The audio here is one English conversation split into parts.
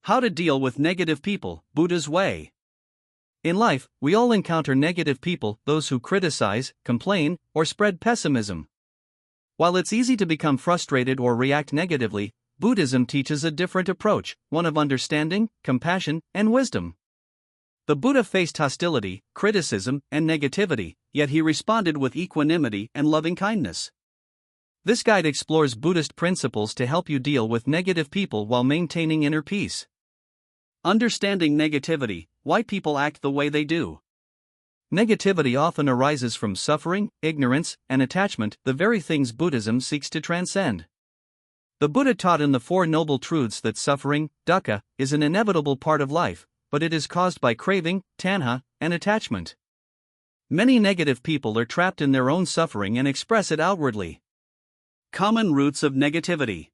How to deal with negative people, Buddha's way. In life, we all encounter negative people, those who criticize, complain, or spread pessimism. While it's easy to become frustrated or react negatively, Buddhism teaches a different approach, one of understanding, compassion, and wisdom. The Buddha faced hostility, criticism, and negativity, yet he responded with equanimity and loving-kindness. This guide explores Buddhist principles to help you deal with negative people while maintaining inner peace. Understanding negativity, why people act the way they do. Negativity often arises from suffering, ignorance, and attachment, the very things Buddhism seeks to transcend. The Buddha taught in the Four Noble Truths that suffering, dukkha, is an inevitable part of life, but it is caused by craving, tanha, and attachment. Many negative people are trapped in their own suffering and express it outwardly. Common roots of negativity.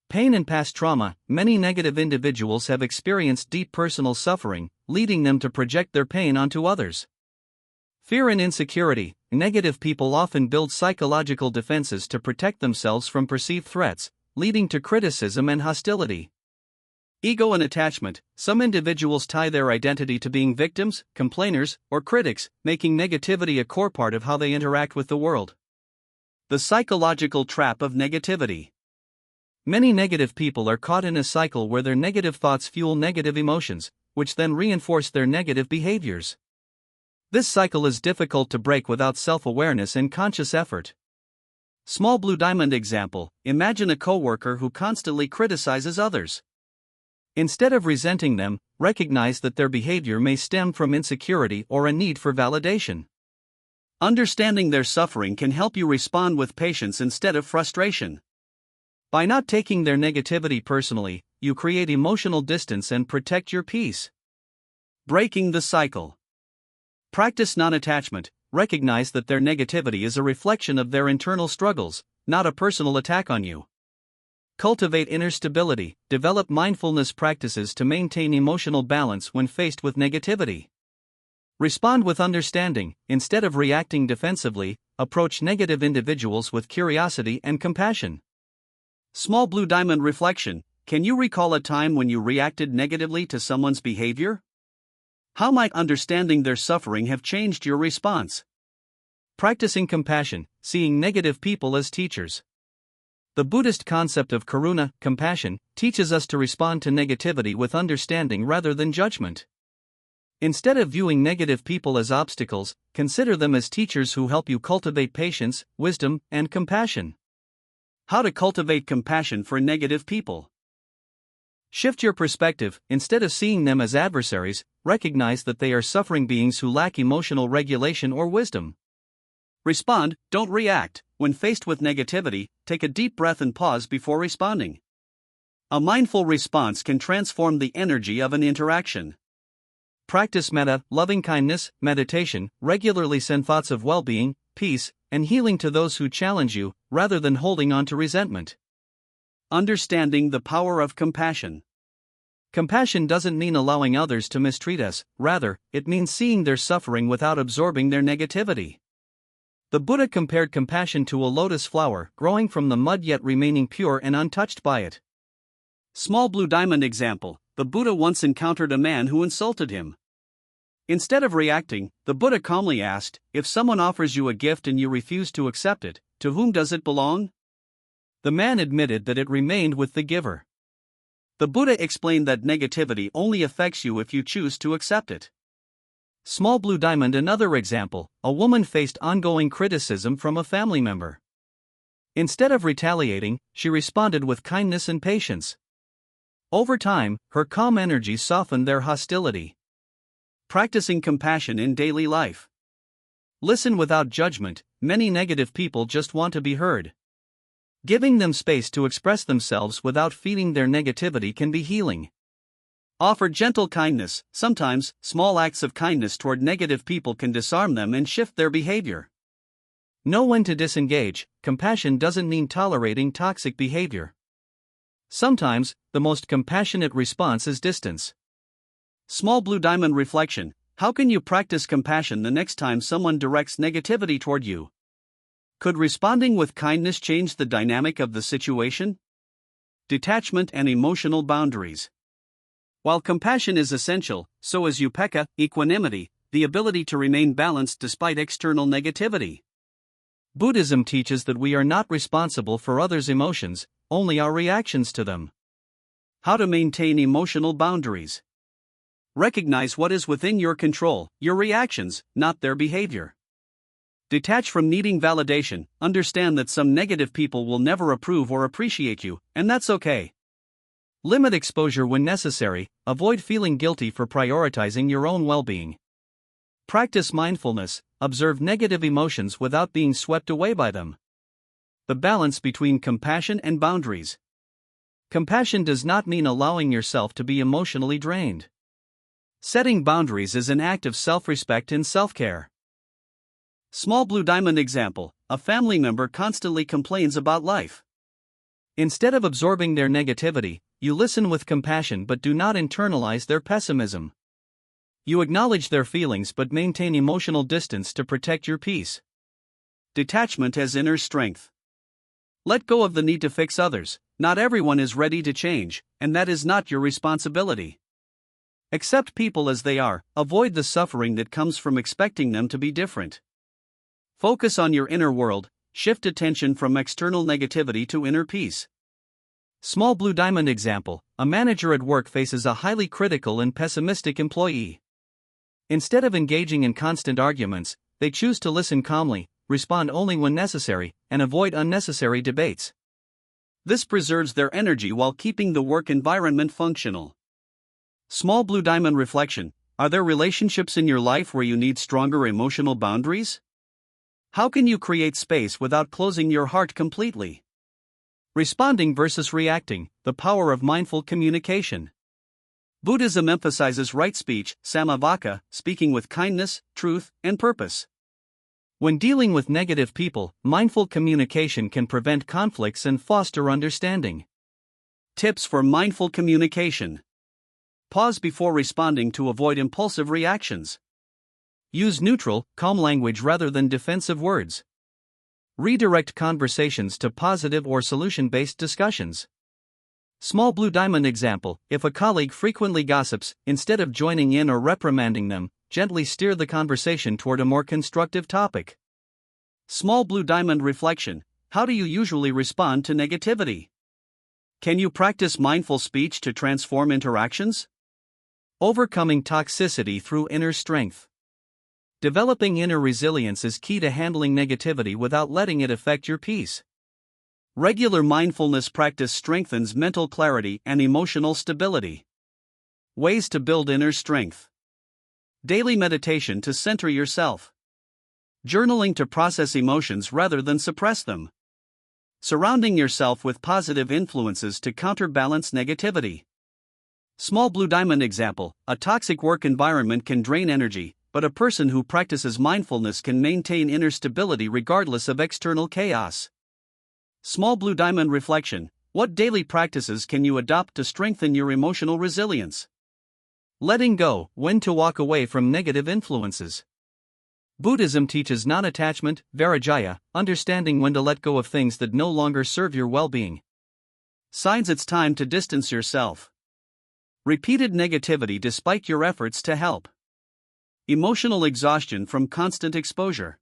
Pain and past trauma. Many negative individuals have experienced deep personal suffering, leading them to project their pain onto others. Fear and insecurity. Negative people often build psychological defenses to protect themselves from perceived threats, leading to criticism and hostility. Ego and attachment. Some individuals tie their identity to being victims, complainers, or critics, making negativity a core part of how they interact with the world. The psychological trap of negativity. Many negative people are caught in a cycle where their negative thoughts fuel negative emotions, which then reinforce their negative behaviors. This cycle is difficult to break without self-awareness and conscious effort. Small blue diamond example. Imagine a coworker who constantly criticizes others. Instead of resenting them, recognize that their behavior may stem from insecurity or a need for validation. Understanding their suffering can help you respond with patience instead of frustration. By not taking their negativity personally, you create emotional distance and protect your peace. Breaking the cycle. Practice non-attachment. Recognize that their negativity is a reflection of their internal struggles, not a personal attack on you. Cultivate inner stability. Develop mindfulness practices to maintain emotional balance when faced with negativity. Respond with understanding. Instead of reacting defensively, approach negative individuals with curiosity and compassion. Small blue diamond reflection. Can you recall a time when you reacted negatively to someone's behavior? How might understanding their suffering have changed your response? Practicing compassion, seeing negative people as teachers. The Buddhist concept of karuna, compassion, teaches us to respond to negativity with understanding rather than judgment. Instead of viewing negative people as obstacles, consider them as teachers who help you cultivate patience, wisdom, and compassion. How to cultivate compassion for negative people. Shift your perspective. Instead of seeing them as adversaries, recognize that they are suffering beings who lack emotional regulation or wisdom. Respond, don't react. When faced with negativity, take a deep breath and pause before responding. A mindful response can transform the energy of an interaction. Practice metta, loving-kindness, meditation. Regularly send thoughts of well-being, peace, and healing to those who challenge you, rather than holding on to resentment. Understanding the power of compassion. Compassion doesn't mean allowing others to mistreat us, rather, it means seeing their suffering without absorbing their negativity. The Buddha compared compassion to a lotus flower, growing from the mud yet remaining pure and untouched by it. Small blue diamond example. The Buddha once encountered a man who insulted him. Instead of reacting, the Buddha calmly asked, if someone offers you a gift and you refuse to accept it, to whom does it belong? The man admitted that it remained with the giver. The Buddha explained that negativity only affects you if you choose to accept it. Small blue diamond. Another example, a woman faced ongoing criticism from a family member. Instead of retaliating, she responded with kindness and patience. Over time, her calm energy softened their hostility. Practicing compassion in daily life. Listen without judgment. Many negative people just want to be heard. Giving them space to express themselves without feeding their negativity can be healing. Offer gentle kindness. Sometimes, small acts of kindness toward negative people can disarm them and shift their behavior. Know when to disengage. Compassion doesn't mean tolerating toxic behavior. Sometimes, the most compassionate response is distance. Small blue diamond reflection. How can you practice compassion the next time someone directs negativity toward you? Could responding with kindness change the dynamic of the situation? Detachment and emotional boundaries. While compassion is essential, so is upekkha, equanimity, the ability to remain balanced despite external negativity. Buddhism teaches that we are not responsible for others' emotions, only our reactions to them. How to maintain emotional boundaries. Recognize what is within your control, your reactions, not their behavior. Detach from needing validation, understand that some negative people will never approve or appreciate you, and that's okay. Limit exposure when necessary, avoid feeling guilty for prioritizing your own well-being. Practice mindfulness, observe negative emotions without being swept away by them. The balance between compassion and boundaries. Compassion does not mean allowing yourself to be emotionally drained. Setting boundaries is an act of self-respect and self-care. Small blue diamond example: a family member constantly complains about life. Instead of absorbing their negativity, you listen with compassion but do not internalize their pessimism. You acknowledge their feelings but maintain emotional distance to protect your peace. Detachment as inner strength. Let go of the need to fix others. Not everyone is ready to change, and that is not your responsibility. Accept people as they are, avoid the suffering that comes from expecting them to be different. Focus on your inner world, shift attention from external negativity to inner peace. Small blue diamond example: a manager at work faces a highly critical and pessimistic employee. Instead of engaging in constant arguments, they choose to listen calmly, respond only when necessary, and avoid unnecessary debates. This preserves their energy while keeping the work environment functional. Small blue diamond reflection: are there relationships in your life where you need stronger emotional boundaries? How can you create space without closing your heart completely? Responding versus reacting: the power of mindful communication. Buddhism emphasizes right speech, samavaka, speaking with kindness, truth, and purpose. When dealing with negative people, mindful communication can prevent conflicts and foster understanding. Tips for mindful communication. Pause before responding to avoid impulsive reactions. Use neutral, calm language rather than defensive words. Redirect conversations to positive or solution-based discussions. Small blue diamond example: if a colleague frequently gossips, instead of joining in or reprimanding them, gently steer the conversation toward a more constructive topic. Small blue diamond reflection: how do you usually respond to negativity? Can you practice mindful speech to transform interactions? Overcoming toxicity through inner strength. Developing inner resilience is key to handling negativity without letting it affect your peace. Regular mindfulness practice strengthens mental clarity and emotional stability. Ways to build inner strength. Daily meditation to center yourself. Journaling to process emotions rather than suppress them. Surrounding yourself with positive influences to counterbalance negativity. Small blue diamond example: a toxic work environment can drain energy, but a person who practices mindfulness can maintain inner stability regardless of external chaos. Small blue diamond reflection: what daily practices can you adopt to strengthen your emotional resilience? Letting go: when to walk away from negative influences. Buddhism teaches non-attachment, vairagya, understanding when to let go of things that no longer serve your well-being. Signs it's time to distance yourself. Repeated negativity despite your efforts to help. Emotional exhaustion from constant exposure.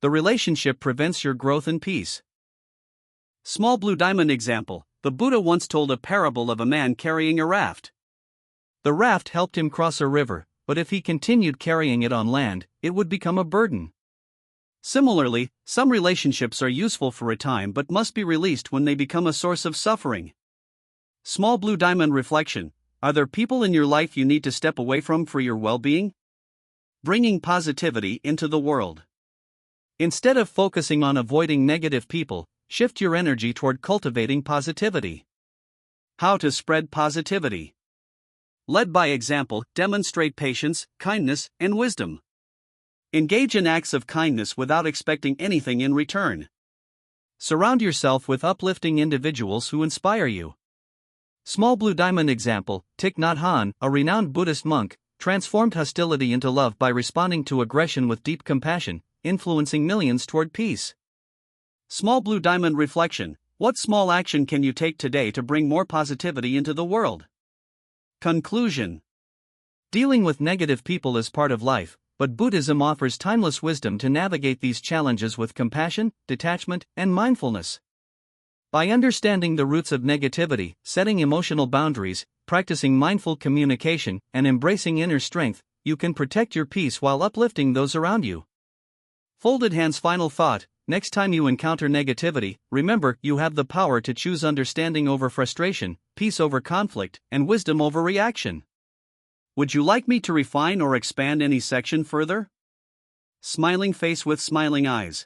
The relationship prevents your growth and peace. Small blue diamond example: the Buddha once told a parable of a man carrying a raft. The raft helped him cross a river, but if he continued carrying it on land, it would become a burden. Similarly, some relationships are useful for a time but must be released when they become a source of suffering. Small blue diamond reflection: are there people in your life you need to step away from for your well-being? Bringing positivity into the world. Instead of focusing on avoiding negative people, shift your energy toward cultivating positivity. How to spread positivity. Led by example, demonstrate patience, kindness, and wisdom. Engage in acts of kindness without expecting anything in return. Surround yourself with uplifting individuals who inspire you. Small blue diamond example: Thich Nhat Hanh, a renowned Buddhist monk, transformed hostility into love by responding to aggression with deep compassion, influencing millions toward peace. Small blue diamond reflection: what small action can you take today to bring more positivity into the world? Conclusion. Dealing with negative people is part of life, but Buddhism offers timeless wisdom to navigate these challenges with compassion, detachment, and mindfulness. By understanding the roots of negativity, setting emotional boundaries, practicing mindful communication, and embracing inner strength, you can protect your peace while uplifting those around you. Folded hands. Final thought: next time you encounter negativity, remember you have the power to choose understanding over frustration, peace over conflict, and wisdom over reaction. Would you like me to refine or expand any section further? Smiling face with smiling eyes.